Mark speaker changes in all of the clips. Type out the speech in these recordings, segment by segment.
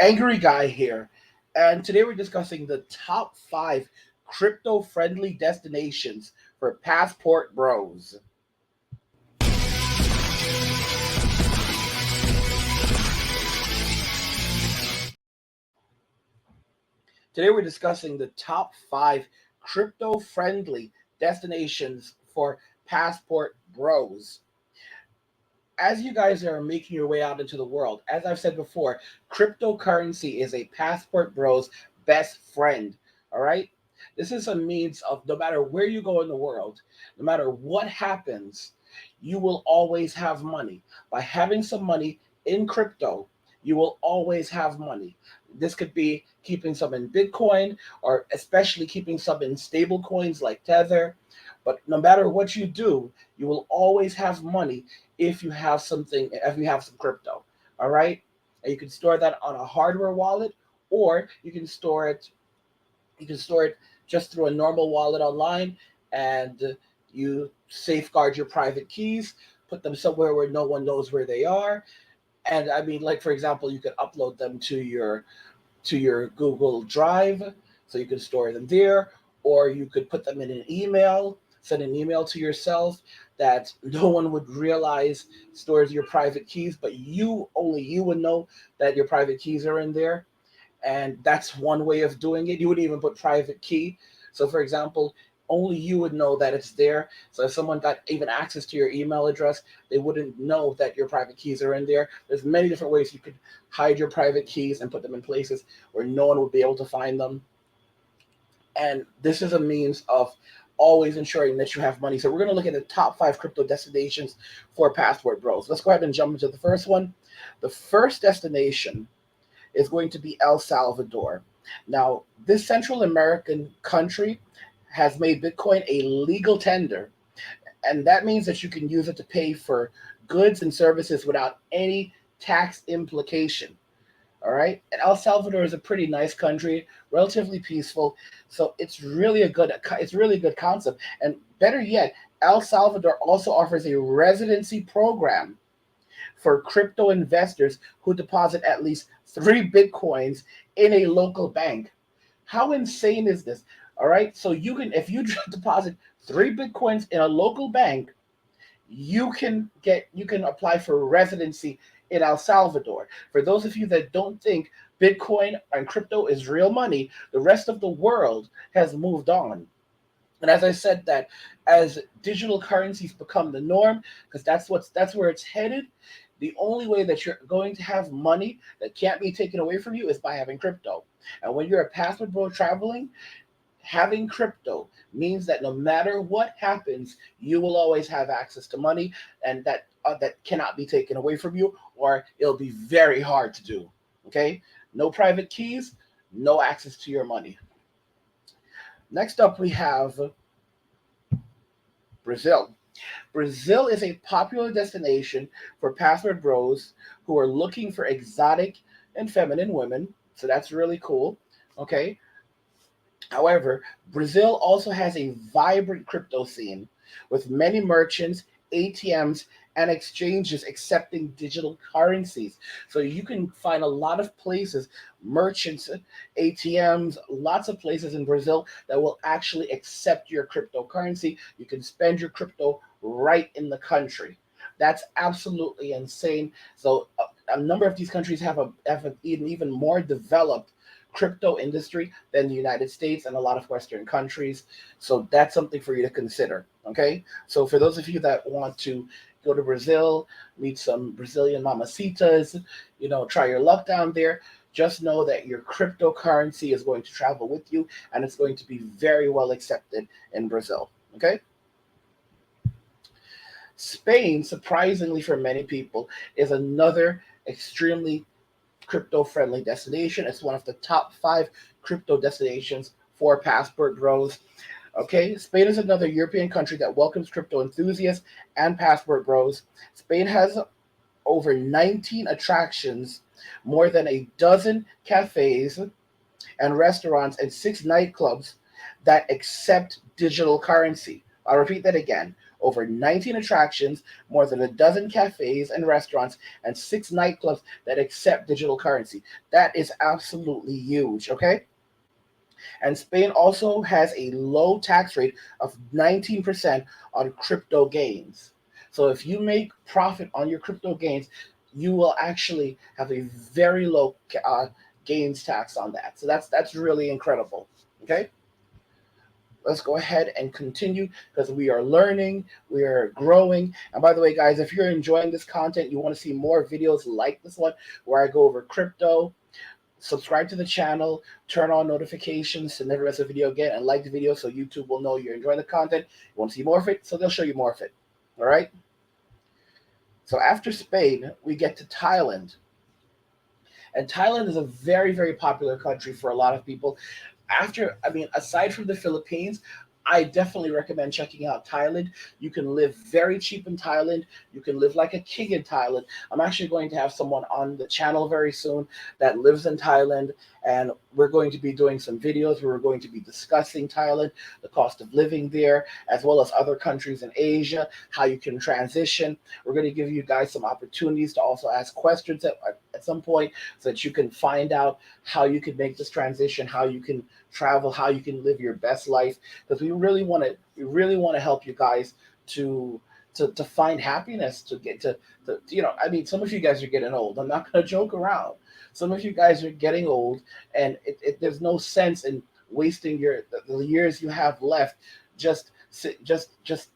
Speaker 1: Angry Guy here, and today we're discussing the top 5 crypto-friendly destinations for passport bros. Today we're discussing the top 5 crypto-friendly destinations for passport bros. As you guys are making your way out into the world, as I've said before, cryptocurrency is a passport bro's best friend. All right. This is a means of no matter where you go in the world, no matter what happens, you will always have money. By having some money in crypto, you will always have money. This could be keeping some in Bitcoin or especially keeping some in stable coins like Tether. But no matter what you do, you will always have money if you have some crypto. All right. And you can store that on a hardware wallet, or you can store it just through a normal wallet online, and you safeguard your private keys, put them somewhere where no one knows where they are. And I mean, like for example, you could upload them to your Google Drive, so you can store them there, or you could put them in an email, send an email to yourself that no one would realize stores your private keys, but only you would know that your private keys are in there. And that's one way of doing it. You would even put private key. So, for example, only you would know that it's there. So if someone got even access to your email address, they wouldn't know that your private keys are in there. There's many different ways you could hide your private keys and put them in places where no one would be able to find them. And this is a means of always ensuring that you have money. So we're going to look at the top 5 crypto destinations for passport bros. Let's go ahead and jump into the first one. The first destination is going to be El Salvador. Now, this Central American country has made Bitcoin a legal tender, and that means that you can use it to pay for goods and services without any tax implication. All right, and El Salvador is a pretty nice country, relatively peaceful, so it's really a good concept. And better yet, El Salvador also offers a residency program for crypto investors who deposit at least 3 Bitcoins in a local bank. How insane is this? All right. So if you deposit 3 Bitcoins in a local bank, you can apply for residency in El Salvador. For those of you that don't think Bitcoin and crypto is real money, the rest of the world has moved on. And as I said, that as digital currencies become the norm, because that's where it's headed, the only way that you're going to have money that can't be taken away from you is by having crypto. And when you're a passport bro traveling, having crypto means that no matter what happens, you will always have access to money, and that cannot be taken away from you, or it'll be very hard to do. Okay, no private keys, no access to your money. Next up, we have Brazil. Brazil is a popular destination for passport bros who are looking for exotic and feminine women. So that's really cool. Okay. However, Brazil also has a vibrant crypto scene with many merchants, ATMs, and exchanges accepting digital currencies. So you can find a lot of places, merchants, ATMs, lots of places in Brazil that will actually accept your cryptocurrency. You can spend your crypto right in the country. That's absolutely insane. So a number of these countries have an even more developed crypto industry than the United States and a lot of Western countries. So that's something for you to consider. Okay. So for those of you that want to go to Brazil, meet some Brazilian mamacitas, try your luck down there, just know that your cryptocurrency is going to travel with you, and it's going to be very well accepted in Brazil. Okay. Spain, surprisingly for many people, is another extremely crypto friendly destination. It's one of the top 5 crypto destinations for passport bros. Okay, Spain is another European country that welcomes crypto enthusiasts and passport bros. Spain has over 19 attractions, more than a dozen cafes and restaurants, and 6 nightclubs that accept digital currency. I'll repeat that again. over 19 attractions, more than a dozen cafes and restaurants, and 6 nightclubs that accept digital currency. That is absolutely huge, okay? And Spain also has a low tax rate of 19% on crypto gains. So if you make profit on your crypto gains, you will actually have a very low gains tax on that. So that's really incredible. Okay, let's go ahead and continue because we are learning, we are growing. And by the way, guys, if you're enjoying this content, you want to see more videos like this one where I go over crypto, subscribe to the channel, turn on notifications to never miss a video again, and like the video so YouTube will know you're enjoying the content. You want to see more of it, so they'll show you more of it. All right? So after Spain, we get to Thailand. And Thailand is a very, very popular country for a lot of people. Aside from the Philippines, I definitely recommend checking out Thailand. You can live very cheap in Thailand. You can live like a king in Thailand. I'm actually going to have someone on the channel very soon that lives in Thailand, and we're going to be doing some videos where we're going to be discussing Thailand, the cost of living there, as well as other countries in Asia, how you can transition. We're going to give you guys some opportunities to also ask questions at some point so that you can find out how you can make this transition, how you can travel, how you can live your best life, because we really want to help you guys to find happiness, to get to some of you guys are getting old. I'm not going to joke around. Some of you guys are getting old, and there's no sense in wasting the years you have left just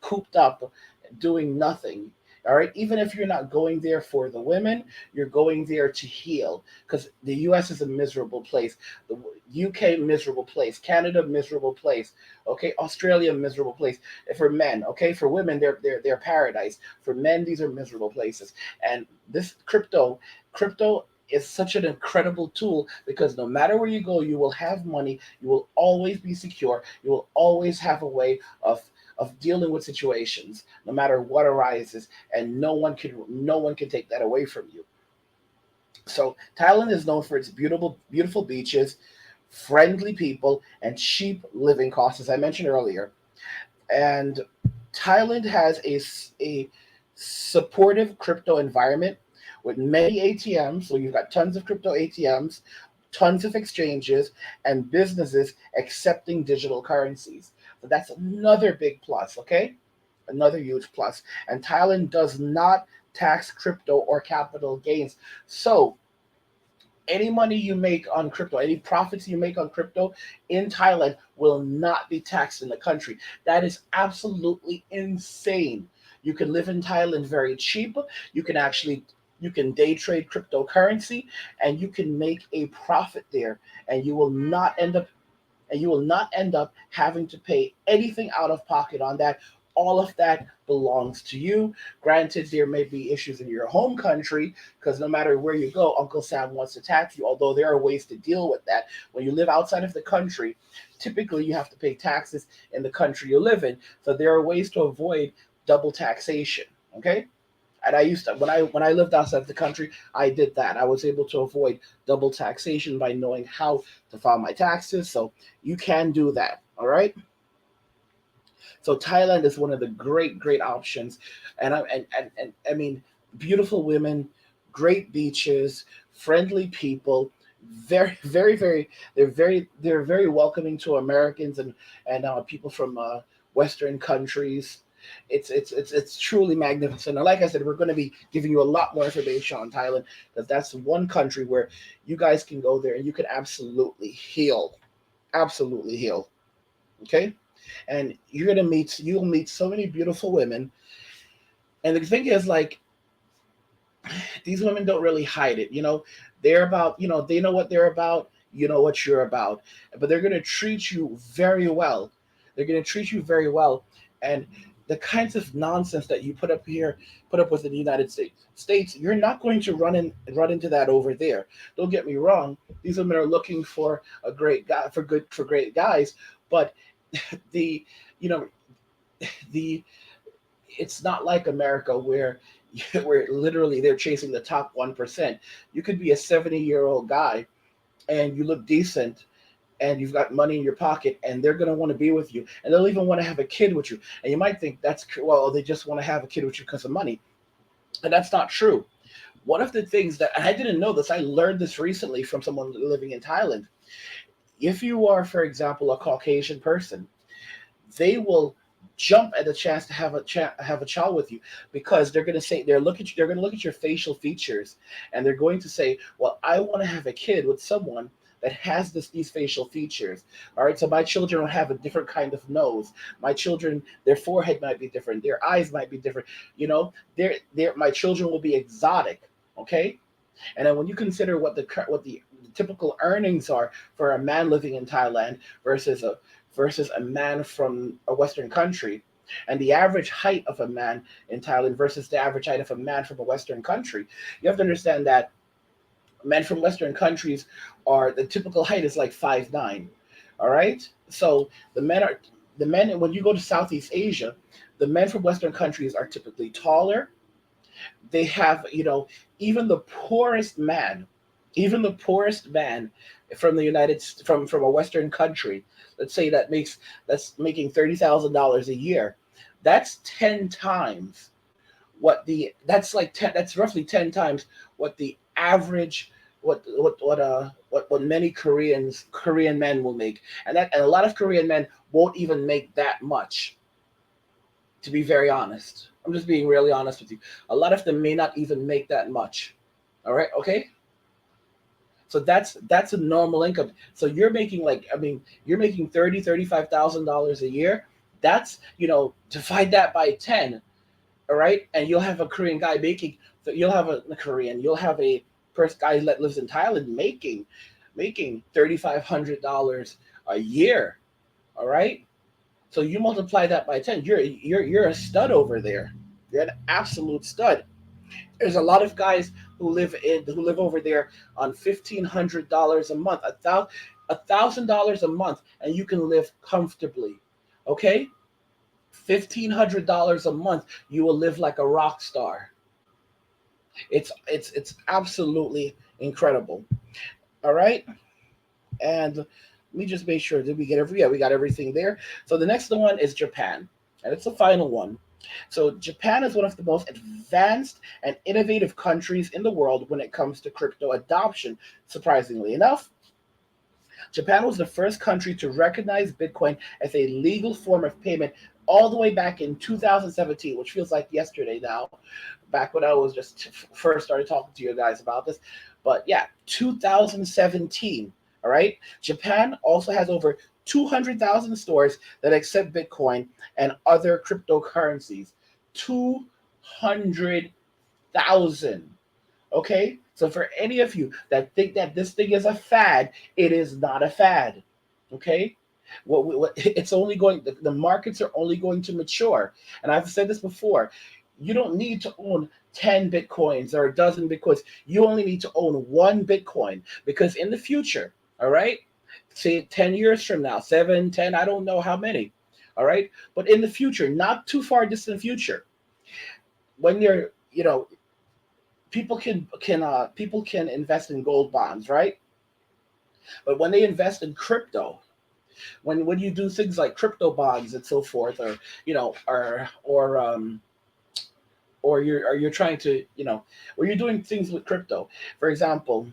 Speaker 1: cooped up doing nothing. All right, even if you're not going there for the women, you're going there to heal, because the U.S. is a miserable place, the UK miserable place, Canada miserable place, okay, Australia miserable place for men, okay, for women they're paradise, for men these are miserable places. And this crypto is such an incredible tool because no matter where you go, you will have money, you will always be secure, you will always have a way of dealing with situations, no matter what arises, and no one can take that away from you. So Thailand is known for its beautiful beaches, friendly people, and cheap living costs, as I mentioned earlier. And Thailand has a supportive crypto environment with many ATMs. So you've got tons of crypto ATMs, tons of exchanges, and businesses accepting digital currencies. So that's another big plus, okay? Another huge plus. And Thailand does not tax crypto or capital gains. So any money you make on crypto, any profits you make on crypto in Thailand will not be taxed in the country. That is absolutely insane. You can live in Thailand very cheap. You can actually you can day trade cryptocurrency and you can make a profit there, and you will not end up having to pay anything out of pocket on that. All of that belongs to you. Granted, there may be issues in your home country because no matter where you go, Uncle Sam wants to tax you, although there are ways to deal with that. When you live outside of the country, typically you have to pay taxes in the country you live in. So there are ways to avoid double taxation. Okay? And I used to when I lived outside of the country, I did that. I was able to avoid double taxation by knowing how to file my taxes. So you can do that. All right. So Thailand is one of the great options, and I mean, beautiful women, great beaches, friendly people, they're very welcoming to Americans and people from Western countries. It's truly magnificent. And like I said, we're going to be giving you a lot more information on Thailand because that's one country where you guys can go there and you can absolutely heal. Okay, and you'll meet so many beautiful women. And the thing is, like, these women don't really hide it. They're about, they know what they're about. You know what you're about, but they're going to treat you very well. They're going to treat you very well. And the kinds of nonsense that you put up with in the United States, you're not going to run into that over there. Don't get me wrong. These women are looking for a great guy, for great guys, but the you know the it's not like America where literally they're chasing the top 1%. You could be a 70-year-old guy and you look decent, and you've got money in your pocket, and they're going to want to be with you, and they'll even want to have a kid with you. And you might think well, they just want to have a kid with you because of money, and that's not true. One of the things that, and I didn't know this, I learned this recently from someone living in Thailand. If you are, for example, a Caucasian person, they will jump at the chance to have a child with you, because they're going to say, they're going to look at your facial features, and they're going to say, well, I want to have a kid with someone that has these facial features. All right, so my children will have a different kind of nose. My children, their forehead might be different, their eyes might be different. My children will be exotic. Okay, and then when you consider what the typical earnings are for a man living in Thailand versus a man from a Western country, and the average height of a man in Thailand versus the average height of a man from a Western country, you have to understand that men from Western countries are, the typical height is like 5'9". All right, so the men when you go to Southeast Asia, the men from Western countries are typically taller. They have, even the poorest man, even the poorest man from the from a Western country, let's say that's making $30,000 a year, that's 10 times that's roughly 10 times what the average, what many Korean men will make, and a lot of Korean men won't even make that much. To be very honest, I'm just being really honest with you. A lot of them may not even make that much. All right, okay. So that's a normal income. So you're making, you're making 35,000 dollars a year. That's, divide that by 10. All right, and you'll have a Korean guy making. So you'll have a person guy that lives in Thailand making $3,500 a year. All right, so you multiply that by 10. You're a stud over there. You're an absolute stud. There's a lot of guys who live over there on $1,500 a month, $1,000 a month, and you can live comfortably. Okay, $1,500 a month, you will live like a rock star. It's absolutely incredible. All right, and let me just make sure, did we get we got everything there. So the next one is Japan, and it's the final one. So Japan is one of the most advanced and innovative countries in the world when it comes to crypto adoption. Surprisingly enough, Japan was the first country to recognize Bitcoin as a legal form of payment all the way back in 2017, which feels like yesterday now, back when I was just first started talking to you guys about this. But yeah, 2017. All right. Japan also has over 200,000 stores that accept Bitcoin and other cryptocurrencies. 200,000. Okay, so for any of you that think that this thing is a fad, it is not a fad. Okay, it's only going. The markets are only going to mature, and I've said this before. You don't need to own 10 bitcoins or a dozen bitcoins. You only need to own one Bitcoin, because in the future, all right, say 10 years from now, 7, 10, I don't know how many, all right, but in the future, not too far distant future, when you're, people can invest in gold bonds, right? But when they invest in crypto, when you do things like crypto bonds and so forth, or you're trying to, or you're doing things with crypto, for example,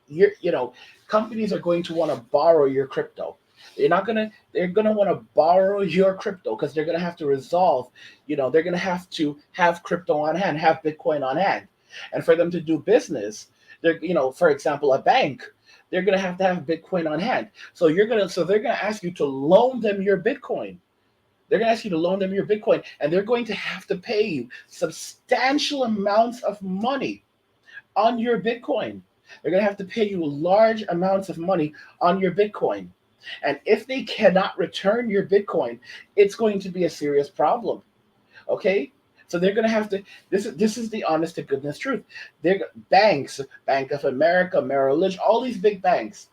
Speaker 1: you're you know companies are going to want to borrow your crypto. They're gonna want to borrow your crypto, because they're gonna have to resolve, they're gonna have to have crypto on hand, have Bitcoin on hand. And for them to do business, for example, a bank, they're gonna have to have Bitcoin on hand. So they're gonna ask you to loan them your Bitcoin. They're going to ask you to loan them your Bitcoin, and they're going to have to pay you substantial amounts of money on your Bitcoin. They're going to have to pay you large amounts of money on your Bitcoin. And if they cannot return your Bitcoin, it's going to be a serious problem. Okay? So they're going to have to. This is the honest to goodness truth. Banks, Bank of America, Merrill Lynch, all these big banks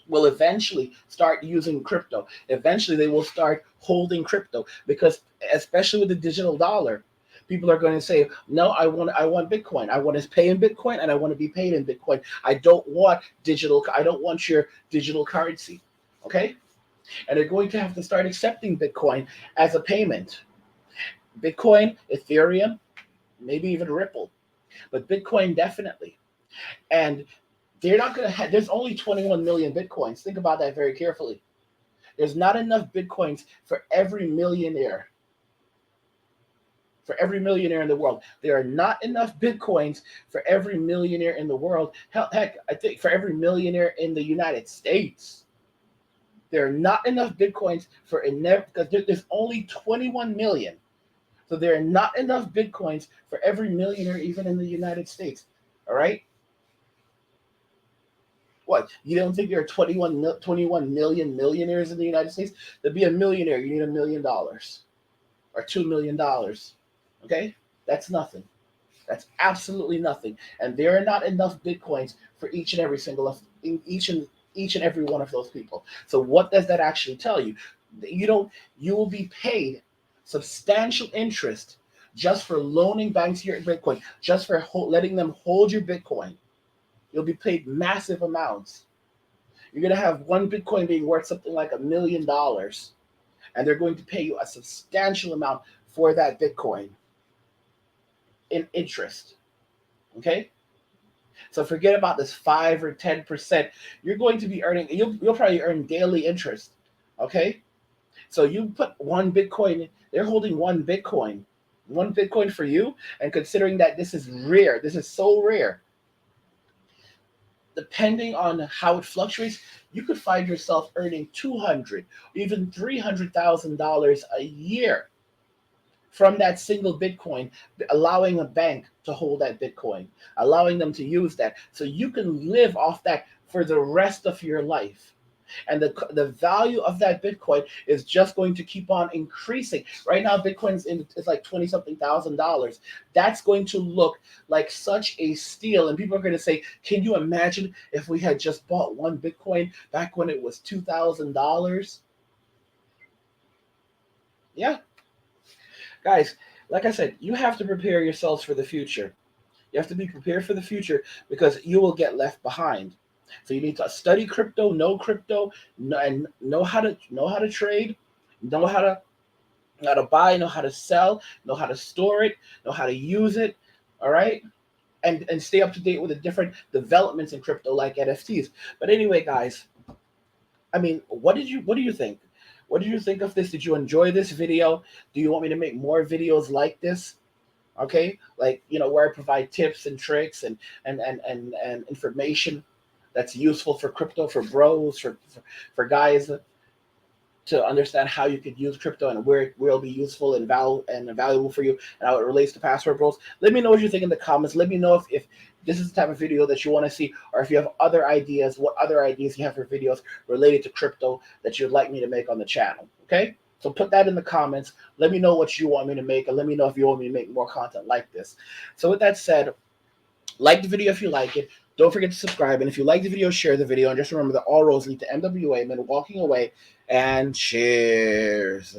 Speaker 1: will eventually start using crypto. Eventually, they will start holding crypto, because, especially with the digital dollar, People are going to say, no, I want Bitcoin. I want to pay in Bitcoin, and I want to be paid in Bitcoin. I don't want digital. I don't want your digital currency. Okay, and they're going to have to start accepting Bitcoin as a payment. Bitcoin, Ethereum, maybe even Ripple, but Bitcoin definitely. And they're not going to have. There's only 21 million Bitcoins. Think about that very carefully. There's not enough Bitcoins for every millionaire. For every millionaire in the world. There are not enough Bitcoins for every millionaire in the world. Heck, I think for every millionaire in the United States. There are not enough Bitcoins for because there's only 21 million. So there are not enough Bitcoins for every millionaire, even in the United States. All right? What? You don't think there are 21 million millionaires in the United States? To be a millionaire, you need $1 million or $2 million. Okay? That's nothing. That's absolutely nothing. And there are not enough Bitcoins for each and every every one of those people. So what does that actually tell you? You will be paid substantial interest just for loaning banks your Bitcoin, just for letting them hold your Bitcoin. You'll be paid massive amounts. You're going to have one Bitcoin being worth something like $1 million, and they're going to pay you a substantial amount for that Bitcoin in interest. Okay? So forget about this 5 or 10%. You're going to be earning, you'll probably earn daily interest. Okay? So you put one Bitcoin, they're holding one Bitcoin for you, and considering that this is rare, this is so rare, depending on how it fluctuates, you could find yourself earning $200,000, even $300,000 a year from that single Bitcoin, allowing a bank to hold that Bitcoin, allowing them to use that. So you can live off that for the rest of your life. And the value of that Bitcoin is just going to keep on increasing. Right now, Bitcoin's it's like 20-something thousand dollars. That's going to look like such a steal. And people are going to say, can you imagine if we had just bought one Bitcoin back when it was $2,000? Yeah. Guys, like I said, you have to prepare yourselves for the future. You have to be prepared for the future because you will get left behind. So you need to study crypto, and know how to trade, know how to buy, know how to sell, know how to store it, know how to use it. All right, and stay up to date with the different developments in crypto like NFTs. But anyway, guys, I mean, what do you think? What did you think of this? Did you enjoy this video? Do you want me to make more videos like this? Okay, like where I provide tips and tricks and information that's useful for crypto, for bros, for guys to understand how you could use crypto and where it will be useful and valuable for you and how it relates to password bros. Let me know what you think in the comments. Let me know if this is the type of video that you want to see, or if you have other ideas, what other ideas you have for videos related to crypto that you'd like me to make on the channel. Okay? So put that in the comments. Let me know what you want me to make, and let me know if you want me to make more content like this. So with that said, like the video if you like it. Don't forget to subscribe. And if you like the video, share the video. And just remember that all roads lead to MWA, men walking away. And cheers.